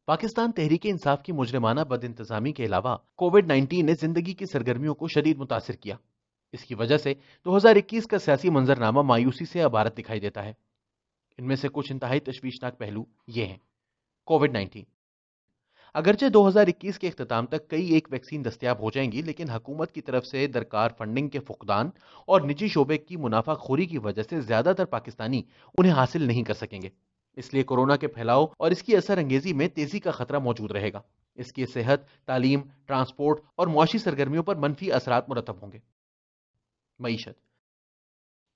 पाकिस्तान तहरीक इंसाफ की मुजरिमाना बद इंतजामी के अलावा कोविड-19 ने जिंदगी की सरगर्मियों को शदीद मुतासिर किया। इसकी वजह से 2021 का सियासी मंजरनामा मायूसी से अबारत दिखाई देता है। इनमें से कुछ इंतहाई तशवीशनाक पहलू ये हैं। कोविड-19 अगरचे 2021 के इख्तिताम तक कई एक वैक्सीन दस्तयाब हो जाएंगी, लेकिन हुकूमत की तरफ से दरकार फंडिंग के फुकदान और निजी शोबे की मुनाफाखोरी की वजह से ज्यादातर पाकिस्तानी उन्हें हासिल नहीं कर सकेंगे। इसलिए कोरोना के फैलाव और इसकी असर अंगेजी में तेजी का खतरा मौजूद रहेगा। इसकी सेहत, तालीम, ट्रांसपोर्ट और मुआशी सरगर्मियों पर मनफी असरात मुरतब होंगे। मईशत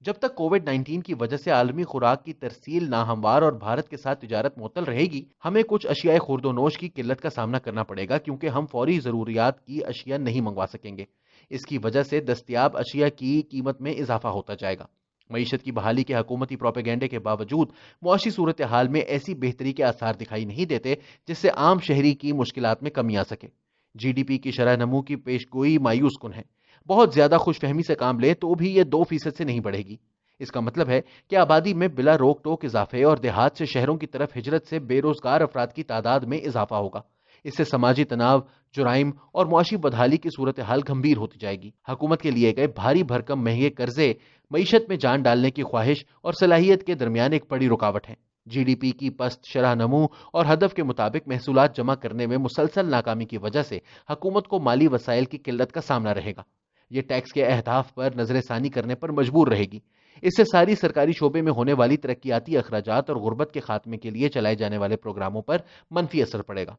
जब तक कोविड-19 की वजह से आलमी खुराक की तरसील नाहमवार और भारत के साथ तिजारत मुअत्तल रहेगी, हमें कुछ अशियाए खुर्दोनोश की किल्लत का सामना करना पड़ेगा, क्योंकि हम फौरी जरूरियात की अशिया नहीं मंगवा सकेंगे। इसकी वजह से दस्तयाब अशिया की कीमत में इजाफा होता जाएगा। मईशत की बहाली के हुकूमती प्रोपेगेंडे के बावजूद मुआशी सूरत हाल में ऐसी बेहतरी के आसार दिखाई नहीं देते जिससे आम शहरी की मुश्किलात में कमी आ सके। जीडीपी की शरह नमू की पेशगोई मायूस कुन है। बहुत ज्यादा खुशफहमी से काम ले तो भी ये 2% से नहीं बढ़ेगी। इसका मतलब है कि आबादी में बिला रोक टोक इजाफे और देहात से शहरों की तरफ हिजरत से बेरोजगार अफराद की तादाद में इजाफा होगा। इससे समाजी तनाव, जुराइम और मुआशी बदहाली की सूरत हाल गंभीर होती जाएगी। हुकूमत के लिए गए भारी भरकम महंगे कर्जे मईशत में जान डालने की ख्वाहिश और सलाहियत के दरमियान एक बड़ी रुकावट है। जीडीपी की पस्त शरह नमू और हदफ के मुताबिक महसूलात जमा करने में मुसलसल नाकामी की वजह से हुकूमत को माली वसाइल की किल्लत का सामना रहेगा। ये टैक्स के अहदाफ पर नजरसानी करने पर मजबूर रहेगी। इससे सारी सरकारी शोबे में होने वाली तरक्याती अखराजात और गुर्बत के खात्मे के लिए चलाए जाने वाले प्रोग्रामों पर मनफी असर पड़ेगा।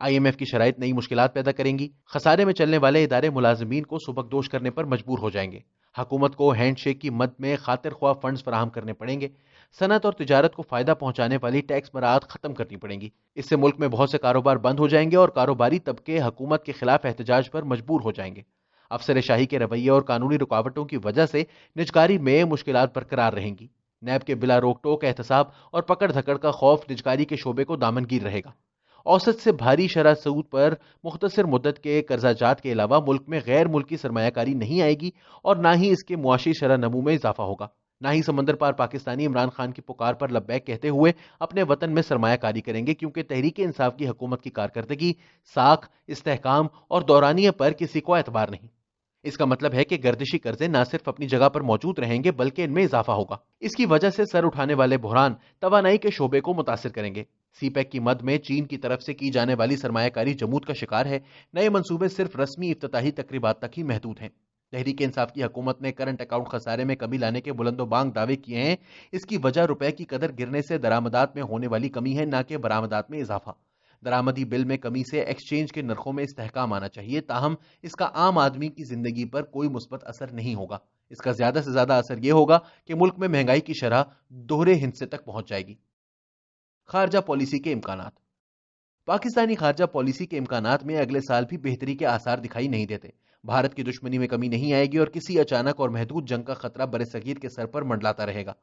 आईएमएफ की शराइत नई मुश्किलात पैदा करेंगी। खसारे में चलने वाले इदारे मुलाजमीन को सुबकदोश करने पर मजबूर हो जाएंगे। हुकूमत को हैंडशेक की मद में खातिर ख्वाह फंड्स फराहम करने पड़ेंगे। सनत और तिजारत को फायदा पहुंचाने वाली टैक्स बरात खत्म करनी पड़ेंगी। इससे मुल्क में बहुत से कारोबार बंद हो जाएंगे और कारोबारी तबके हुकूमत के खिलाफ एहतजाज पर मजबूर हो जाएंगे। अफसर शाही के रवैये और कानूनी रुकावटों की वजह से निजकारी में मुश्किलात बरकरार रहेंगी। नैब के बिला रोक टोक एहतसाब और पकड़ धकड़ का खौफ निजकारी के शोबे को दामनगीर रहेगा। औसत से भारी शरह सूद पर मुख्तसर मुद्दत के कर्जाजात के अलावा मुल्क में गैर मुल्की सरमायाकारी नहीं आएगी और ना ही इसके मुआशी शरह नमू में इजाफा होगा। ना ही समंदर पार पाकिस्तानी इमरान खान की पुकार पर लब्बैक कहते हुए अपने वतन में सरमायाकारी करेंगे, क्योंकि तहरीक इंसाफ की हुकूमत की कारकर्दगी, साख, इस्तेहकाम और दौरानिया पर किसी को एतबार नहीं। इसका मतलब है कि गर्दिशी कर्जे न सिर्फ अपनी जगह पर मौजूद रहेंगे बल्कि इनमें इजाफा होगा। इसकी वजह से सर उठाने वाले बुहरान तवानाई के शोबे को मुतासिर करेंगे। सीपैक की मद में चीन की तरफ से की जाने वाली सरमायाकारी जमूद का शिकार है। नए मंसूबे सिर्फ रस्मी इफ्तिताही तकरीबात तक ही महदूद हैं। तहरीक इंसाफ की हुकूमत ने करंट अकाउंट खसारे में कमी लाने के बुलंदोबांग दावे किए हैं। इसकी वजह रुपए की कदर गिरने से दरामदात में होने वाली कमी है, न कि बरामदात में इजाफा। दरामदी बिल में कमी से एक्सचेंज के नरखों में इस्तेहकाम आना चाहिए, ताहम इसका आम आदमी की जिंदगी पर कोई मुस्बत असर नहीं होगा। इसका ज्यादा से ज्यादा असर यह होगा कि मुल्क में महंगाई की शरह दोहरे हिंसे तक पहुंच जाएगी। खारजा पॉलिसी के इम्कानात। पाकिस्तानी खारजा पॉलिसी के इम्कानात में अगले साल भी बेहतरी के आसार दिखाई नहीं देते। भारत की दुश्मनी में कमी नहीं आएगी और किसी अचानक और महदूद जंग का खतरा बरसगीर के सर पर मंडलाता रहेगा।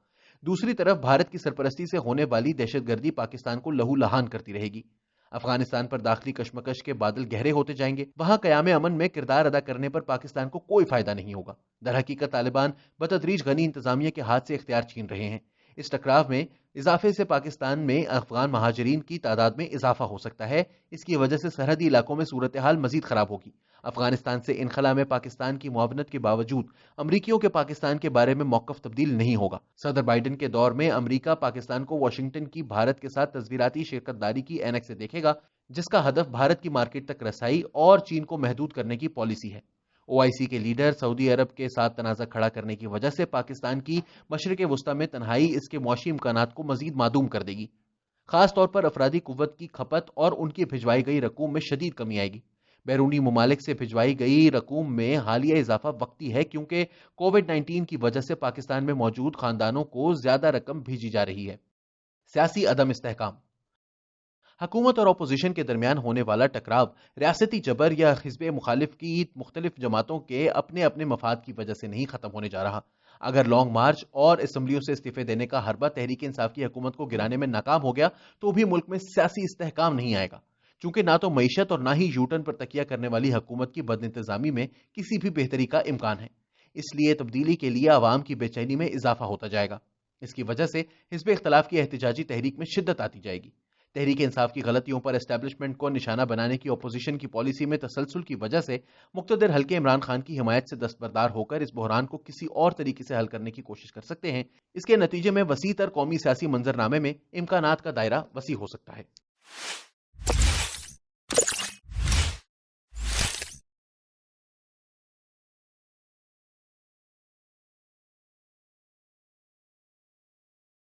दूसरी तरफ भारत की सरपरस्ती से होने वाली दहशतगर्दी पाकिस्तान को लहूलुहान करती रहेगी। अफगानिस्तान पर दाखिली कशमकश के बादल गहरे होते जाएंगे। वहां कयाम अमन में किरदार अदा करने पर पाकिस्तान को कोई फायदा नहीं होगा। दरहकीकत तालिबान बतदरीज गनी इंतजामिया के हाथ से इख्तियार छीन रहे हैं। इस टकराव में इजाफे से पाकिस्तान में अफगान महाजरीन की तादाद में इजाफा हो सकता है। इसकी वजह से सरहदी इलाकों में सूरत हाल मजीद खराब होगी। अफगानिस्तान से इनखला में पाकिस्तान की मुआवनत के बावजूद अमरीकियों के पाकिस्तान के बारे में मौकफ तब्दील नहीं होगा। सदर बाइडन के दौर में अमरीका पाकिस्तान को वाशिंगटन की भारत के साथ तस्वीराती शिरकतदारी की ऐनक से देखेगा, जिसका हदफ भारत की मार्केट तक रसाई और चीन को महदूद करने की पॉलिसी है। ओआईसी के लीडर सऊदी अरब के साथ तनाज़ा खड़ा करने की वजह से पाकिस्तान की मशरिक़ वुस्ता में तन्हाई इसके मुआशी इम्कानात को मजीद मादूम कर देगी। खास तौर पर अफरादी कुव्वत की खपत और उनकी भिजवाई गई रकूम में शदीद कमी आएगी। बैरूनी ममालिक से भिजवाई गई रकूम में हालिया इजाफा वक्ती है, क्योंकि कोविड-19 की वजह से पाकिस्तान में मौजूद खानदानों को ज्यादा रकम भेजी जा रही है। सियासी अदम इस्तेहकाम। हुकूमत और अपोजिशन के दरमियान होने वाला टकराव रियासती जबर या हिज़्ब मुखालिफ की मुख्तलिफ जमातों के अपने अपने मफाद की वजह से नहीं खत्म होने जा रहा। अगर लॉन्ग मार्च और असम्बलियों से इस्तीफे देने का हरबा तहरीक इंसाफ की हुकूमत को गिराने में नाकाम हो गया तो भी मुल्क में सियासी इस्तेहकाम नहीं आएगा, चूंकि ना तो मईशत और ना ही यूटर्न पर तकिया करने वाली हुकूमत की बदइंतजामी में किसी भी बेहतरी का इम्कान है। इसलिए तब्दीली के लिए आवाम की बेचैनी में इजाफा होता जाएगा। इसकी वजह से हिज़्ब इख्तिलाफ की एहतिजाजी तहरीक में शिद्दत आती जाएगी। तहरीक इंसाफ की गलतियों पर एस्टेब्लिशमेंट को निशाना बनाने की अपोजिशन की पॉलिसी में तसलसल की वजह से मुक्तदिर हल्के इमरान खान की हिमायत से दस्तबरदार होकर इस बहरान को किसी और तरीके से हल करने की कोशिश कर सकते हैं। इसके नतीजे में वसी तर कौमी सियासी मंजरनामे में इम्कानात का दायरा वसी हो सकता है।